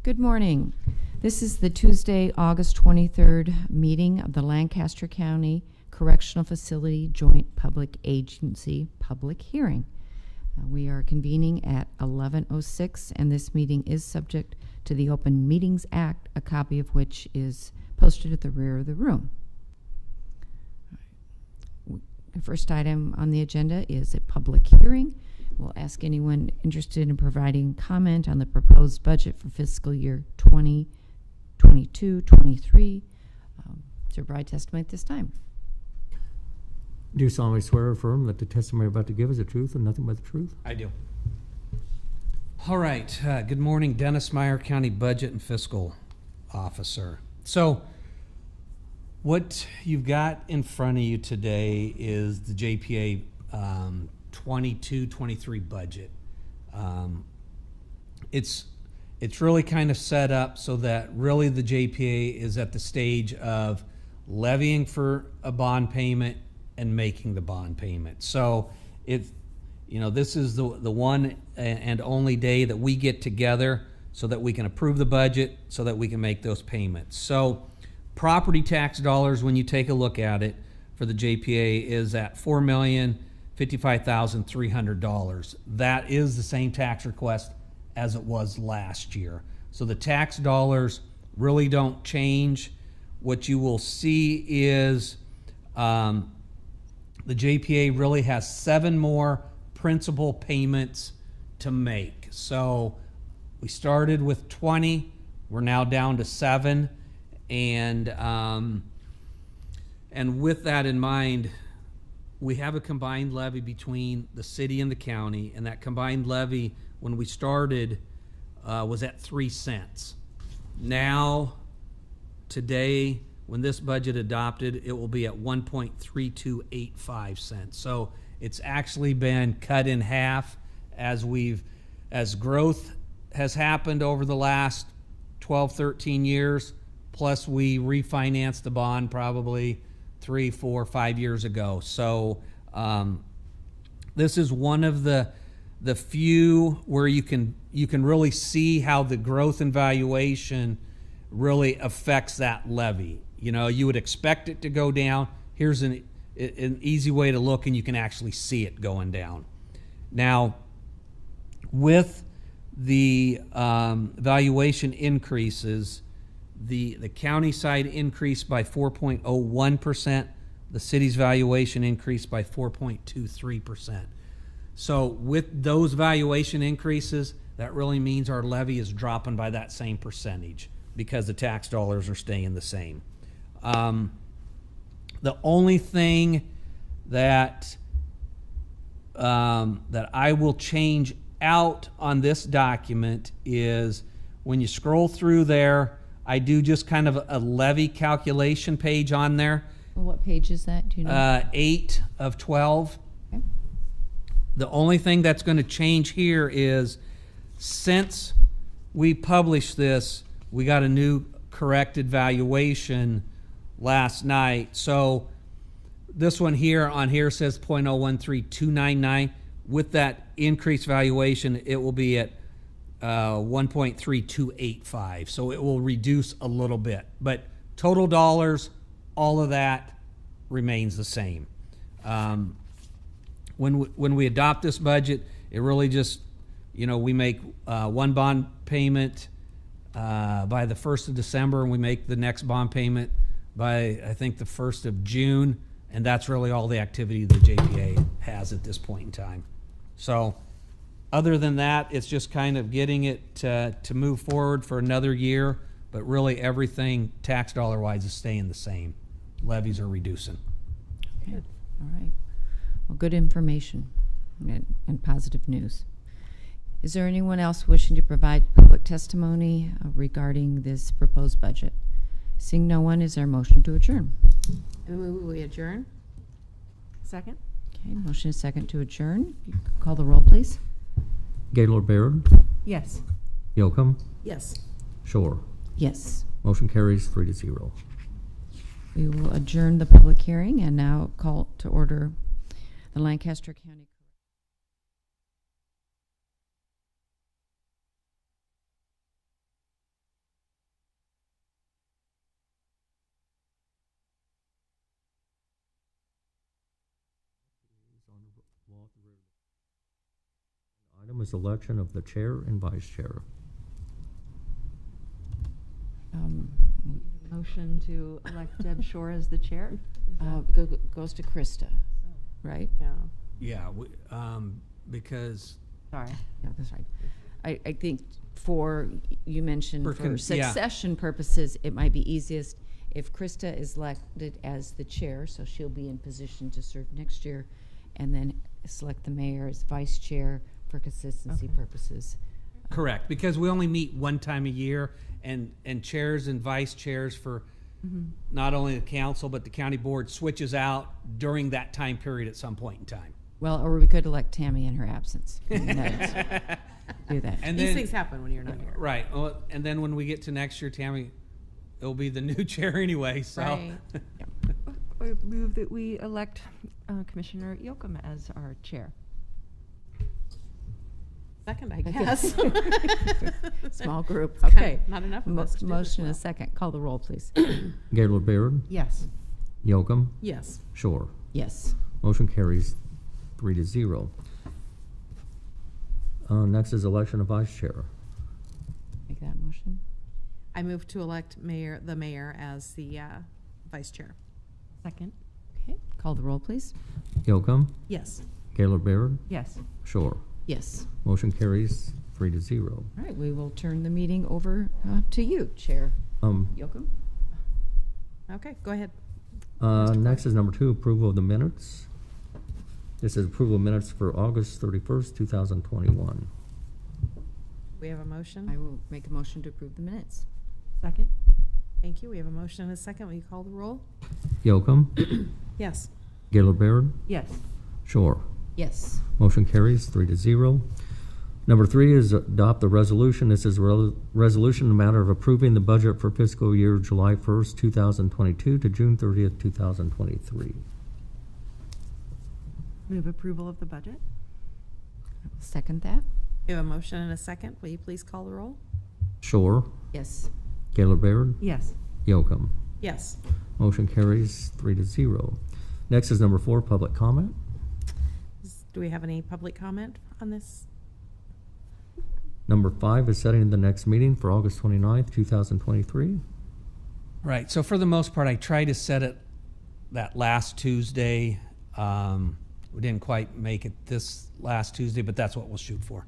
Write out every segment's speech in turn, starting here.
Good morning. This is the Tuesday, August 23rd meeting of the Lancaster County Correctional Facility Joint Public Agency public hearing. We are convening at 11:06, and this meeting is subject to the Open Meetings Act, a copy of which is posted at the rear of the room. The first item on the agenda is a public hearing. We'll ask anyone interested in providing comment on the proposed budget for fiscal year 2022-23 to provide testimony at this time. Do you solemnly swear or affirm that the testimony you're about to give is the truth and nothing but the truth? I do. All right. Good morning, Dennis Meyer, County Budget and Fiscal Officer. So what you've got in front of you today is the JPA 22-23 budget. It's really kind of set up so that really the JPA is at the stage of levying for a bond payment and making the bond payment. So this is the one and only day that we get together so that we can approve the budget, so that we can make those payments. So property tax dollars, when you take a look at it for the JPA, is at $4,055,300. That is the same tax request as it was last year. So the tax dollars really don't change. What you will see is the JPA really has 7 more principal payments to make. So we started with 20, we're now down to 7, and with that in mind, we have a combined levy between the city and the county, and that combined levy, when we started, was at 3 cents. Now, today, when this budget adopted, it will be at 1.3285 cents. So it's actually been cut in half as growth has happened over the last 12, 13 years, plus we refinanced the bond probably 3, 4, 5 years ago. So this is one of the few where you can really see how the growth and valuation really affects that levy. You know, you would expect it to go down. Here's an easy way to look, and you can actually see it going down. Now, with the valuation increases, the county side increased by 4.01%. The city's valuation increased by 4.23%. So with those valuation increases, that really means our levy is dropping by that same percentage because the tax dollars are staying the same. The only thing that I will change out on this document is when you scroll through there, I do just kind of a levy calculation page on there. Well, what page is that? Do you know? 8 of 12. Okay. The only thing that's going to change here is since we published this, we got a new corrected valuation last night. So this one here on here says 0.013299. With that increased valuation, it will be at 1.3285. So it will reduce a little bit. But total dollars, all of that remains the same. When we adopt this budget, it really just, we make one bond payment by the 1st of December, and we make the next bond payment by, I think, the 1st of June, and that's really all the activity the JPA has at this point in time. So other than that, it's just kind of getting it to move forward for another year, but really everything tax dollar-wise is staying the same. Levies are reducing. Okay. All right. Well, good information and positive news. Is there anyone else wishing to provide public testimony regarding this proposed budget? Seeing no one, is there a motion to adjourn? I move we adjourn. Second? Okay, motion is second to adjourn. You can call the roll, please. Gaylord Baird, Yes. Yocum, Yes. Shore. Yes. Motion carries 3-0. We will adjourn the public hearing and now call to order the Lancaster County Item is election of the chair and vice chair. Motion to elect Deb Shore as the chair? Goes to Krista, right? Yeah. Yeah, because, Sorry. Yeah, that's right. I think you mentioned For for yeah. succession purposes, it might be easiest if Krista is elected as the chair, so she'll be in position to serve next year, and then select the mayor as vice chair for consistency Okay. purposes. correct, because we only meet one time a year, and chairs and vice chairs for not only the council, but the county board switches out during that time period at some point in time. Well, or we could elect Tammy in her absence. Do that. And These then, things happen when you're not here. right, well, and then when we get to next year, Tammy, it'll be the new chair anyway, so. Right. I move that we elect Commissioner Yocum as our chair. Second, I guess. Small group, It's kinda okay. not enough of us to do this Motion and a well. second. Call the roll, please. Gaylord Baird, Yes. Yocum, Yes. Shore. Yes. Motion carries 3-0. Next is election of vice chair. Make that motion. I move to elect the mayor as the vice chair. Second? Okay. Call the roll, please. Yocum, Yes. Gaylord Baird, Yes. Shore. Yes. Motion carries 3-0. All right, we will turn the meeting over to you, Chair Yocum. Okay, go ahead. Next is number 2, approval of the minutes. This is approval of minutes for August 31st, 2021. We have a motion. I will make a motion to approve the minutes. Second? Thank you. We have a motion and a second. Will you call the roll? Yocum, Yes. Gaylord Baird, Yes. Shore. Yes. Motion carries 3-0. Number 3 is adopt the resolution. This is resolution in the matter of approving the budget for fiscal year July 1st, 2022 to June 30th, 2023. Move approval of the budget? I will second that. We have a motion and a second. Will you please call the roll? Shore, Yes. Gaylord Baird, Yes. Yocum. Yes. Motion carries 3-0. Next is number 4, public comment. Do we have any public comment on this? Number 5 is setting the next meeting for August 29th, 2023. Right, so for the most part, I tried to set it that last Tuesday. We didn't quite make it this last Tuesday, but that's what we'll shoot for.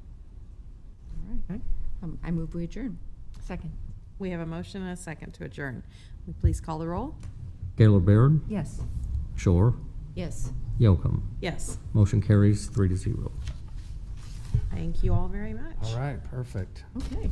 All right. Okay. I move we adjourn. Second? We have a motion and a second to adjourn. Will you please call the roll? Gaylord Baird, Yes. Shore, Yes. Yocum. Yes. Motion carries 3-0. Thank you all very much. All right, perfect. Okay.